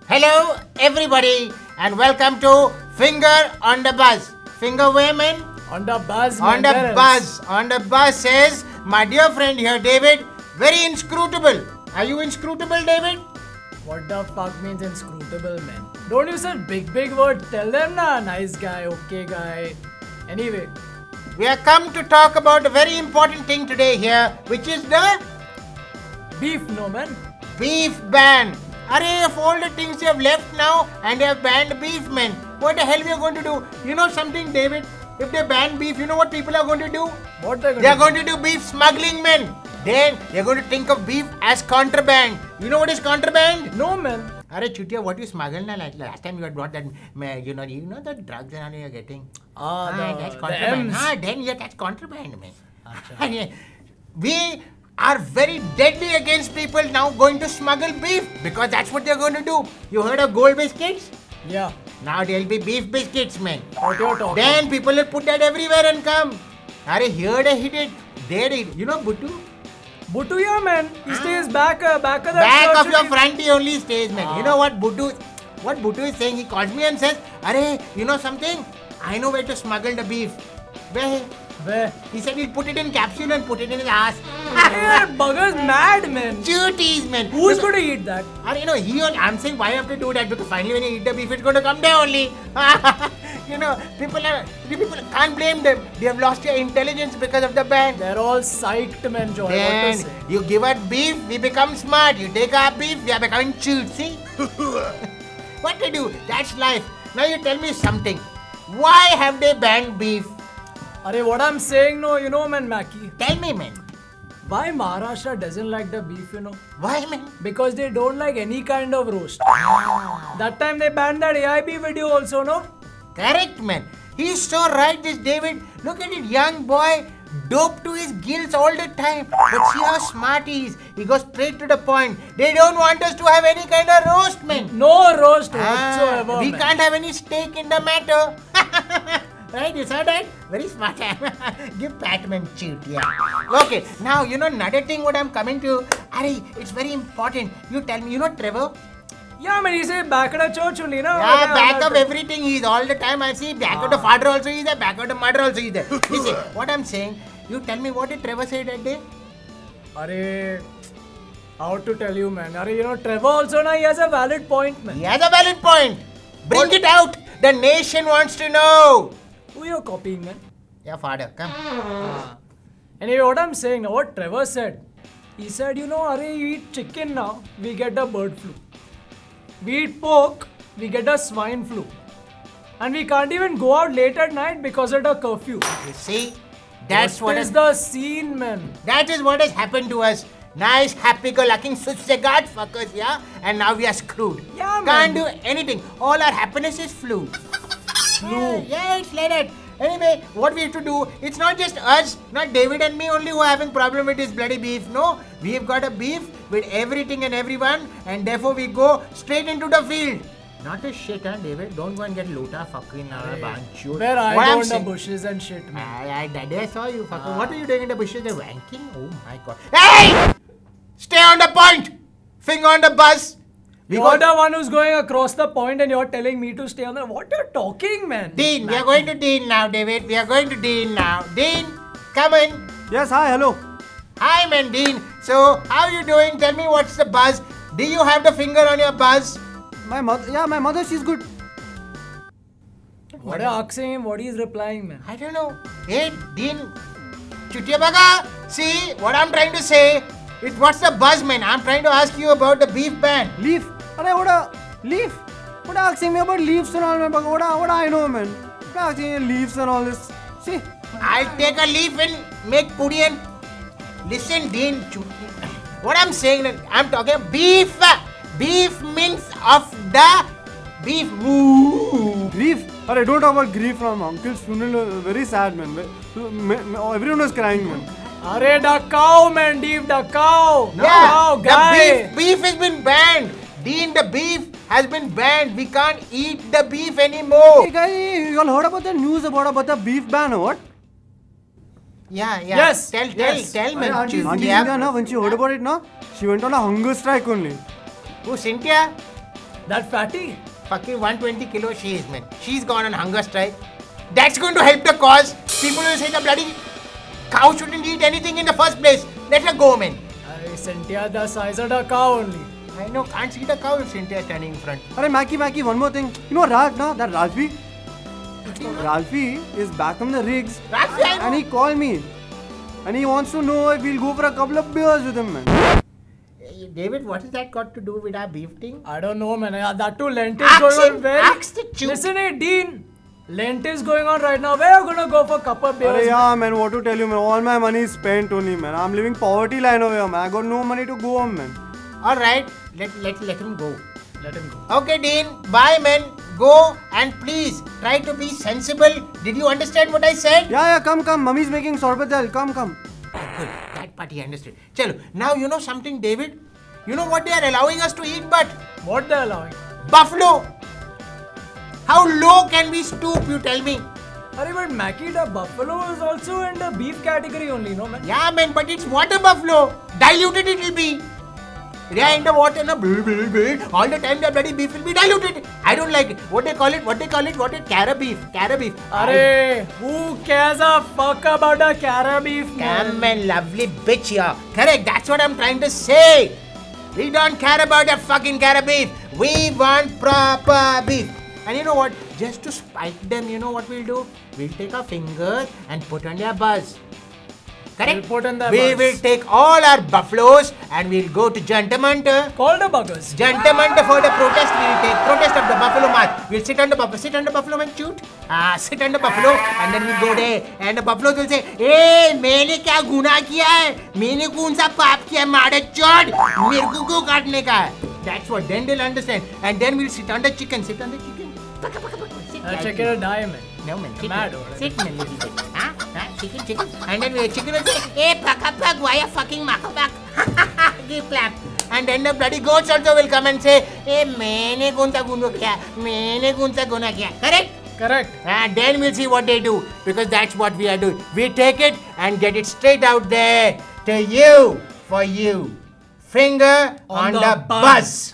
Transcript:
Hello, everybody, and welcome to Finger on the Buzz. Finger women On the buzz, on man. the Where else? buzz. On the buzz says my dear friend here, David, very inscrutable. Are you inscrutable, David? What the fuck means inscrutable, man? Don't use such big word. Tell them na, nice guy, okay guy. Anyway, We have come to talk about a very important thing today here, which is the beef, no man. beef ban. Array of all the things you have left now and they have banned beef, man. What the hell we are going to do? You know something, David? If they ban beef, you know what people are going to do? What they're They are gonna going to do beef smuggling, men. Then they are going to think of beef as contraband. You know what is contraband? do? No man. Arey Chutia, what you smuggle na? Like last time you had brought that, you know the drugs and all you are getting. That's The contraband. M's. Then yeah, that's contraband, man. We are very deadly against people now going to smuggle beef because that's what they're going to do. You heard of gold biscuits? Yeah. Now there'll be beef biscuits, man. What you're talking? Then people will put that everywhere and come. Arey, here they hit it, there they hit. You know Buttu? Butu, yeah, man. He stays back of that Back church of your only. front he only stays, man. You know what Buttu is saying? He calls me and says, Arey, you know something? I know where to smuggle the beef. Where? Where? He said he'll put it in capsule and put it in his ass. Hey, that bugger's mad, man. Duties, man. Who's going to eat that? I'm saying why you have to do that because finally when you eat the beef, it's going to come there only. People can't blame them. They have lost their intelligence because of the ban. They're all psyched, man, Joy. Then What to say? you give us beef, we become smart. You take our beef, we are becoming chewed. See? What to do? That's life. Now you tell me something. Why have they banned beef? Arey, what I'm saying, no, you know, man, Mackie. Tell me, man. Why Maharashtra doesn't like the beef, you know? Why, man? Because they don't like any kind of roast. That time they banned that AIB video also, no? Correct, man. He's so right, this David. Look at it, young boy, doped to his gills all the time. But see how smart he is. He goes straight to the point. They don't want us to have any kind of roast, man. No roast whatsoever, We man. can't have any stake in the matter. Right, you saw that? Very smart. Give Batman cheat, yeah. Okay, now you know another thing what I'm coming to. Ari, it's very important. You tell me, you know Trevor? Yeah, man, he said back at the church only, no? Yeah, back of everything. He's all the time. I see back of the father also he's there, back of the mother also he's there. You see, what I'm saying, you tell me what did Trevor say that day? Arey, how to tell you, man? Arey, you know, Trevor also, na, he has a valid point, man. He has a valid point. Bring it out. The nation wants to know. Who you copying, man? Yeah, father, come. Anyway, what I'm saying now, what Trevor said, he said, you know, Arey, you eat chicken now, we get the bird flu. We eat pork, we get the swine flu. And we can't even go out late at night because of the curfew. You see, that's what is the scene, man. That is what has happened to us. Nice, happy-go-lucky, sussegard fuckers, yeah? And now we are screwed. Yeah, Can't man. do anything. All our happiness is flu. Flu. Yeah, it's like that. Anyway, what we have to do, it's not just us, not David and me only who are having problem with this bloody beef. No, we have got a beef with everything and everyone and therefore we go straight into the field. Not a shit, huh, David? Don't go and get loota fucking bunch. Where I What go I'm in the saying- bushes and shit, man. I saw you. Fucker. What are you doing in the bushes? They're wanking? Oh my god. Hey! Stay on the point! Finger on the buzz! We You're got the one who's going across the point and you're telling me to stay on the... What you're talking, man? Dean. We are going to Dean now, David. We are going to Dean now. Dean, come in. Yes, hi, hello. Hi, man, Dean. So, how are you doing? Tell me what's the buzz. Do you have the finger on your buzz? My mother, she's good. What are you asking him? What he's replying, man? I don't know. Hey, Dean. Chutia baga. See, what I'm trying to say. What's the buzz, man? I'm trying to ask you about the beef ban. Leaf. What a leaf? What are you asking me about leaves and all, man? What I know, man? What are you asking me leaves and all this? See? I'll take a leaf and make puri and listen, Dean. What I'm saying, I'm talking beef. Beef means of the beef. Ooh. Grief. Don't talk about grief from uncle's funeral. Very sad, man. Everyone was crying, man. Arey, the cow, man, Deep, the cow. Yeah, Cow, the guy. beef has been banned. Dean, the beef has been banned. We can't eat the beef anymore. Hey, guys, you all heard about the news about the beef ban or what? Yeah. Yes, Tell, yes. man. Auntie Cynthia. Cynthia, when she heard about it, no, she went on a hunger strike only. Who, Cynthia? That fatty? Fucking 120 kilo she is, man. She's gone on hunger strike. That's going to help the cause. People will say the bloody cow shouldn't eat anything in the first place. Let her go, man. Cynthia, the size of the cow only. I know, can't see the cow if Cynthia is standing in front. Arey, Mackie, one more thing. You know Ralph, no? That Ralphie? Ralphie is back from the rigs. Ralphie, I know. And he called me. And he wants to know if we'll go for a couple of beers with him, man. Hey, David, what has that got to do with our beef thing? I don't know, man. That too, Lent is Axe going him, on very. axe the chew. Listen, hey, Dean. Lent is going on right now. We're gonna go for a couple of beers. Arey, yeah, man, what to tell you, man. All my money is spent only, man. I'm living poverty line over here, man. I got no money to go home, man. Alright, let him go. Let him go. Okay, Dean, bye, man. Go and please try to be sensible. Did you understand what I said? Yeah, come. Mummy's making sorbet dal. Come. Good. That part he understood. Chalo, now you know something, David? You know what they are allowing us to eat, but What they're allowing? buffalo. How low can we stoop, you tell me? Arey, but Mackie, the buffalo is also in the beef category only, no, man? Yeah, man, but it's water buffalo. Diluted it will be. Yeah, in the water, na, all the time the bloody beef will be diluted. I don't like it. What they call it? Cara beef. Arey, who cares a fuck about the cara beef, man? Come and lovely bitch here. Correct, that's what I'm trying to say. We don't care about the fucking cara beef. We want proper beef. And you know what? Just to spite them, you know what we'll do? We'll take our fingers and put on their buzz. Correct? We'll put on their We buzz. will take all our buffaloes and we'll go to Jantamanta. Call the buggers. Jantamanta for the protest. We'll take protest of the buffalo march. We'll sit on the buffalo and shoot. Sit on the buffalo and then we'll go there. And the buffaloes will say, "Hey, मैंने क्या गुनाह किया है? मैंने कौन सा पाप किया है? मारे चोट, मेरे को क्यों काटने का है?" That's what. Then they'll understand. And then we'll sit on the chicken. Sit. Sit like Chicken this. or die, man. No, man. Sit, Mad man. or what? Sit, man, little bit. Chicken. And then chicken will say, "Hey, paka, why you fucking maka?" Give clap. And then the bloody goats also will come and say, "Hey, मैंने कौन सा गुनाह किया? Correct? Correct. And then we'll see what they do. Because that's what we are doing. We take it and get it straight out there to you, for you. Finger on the buzz.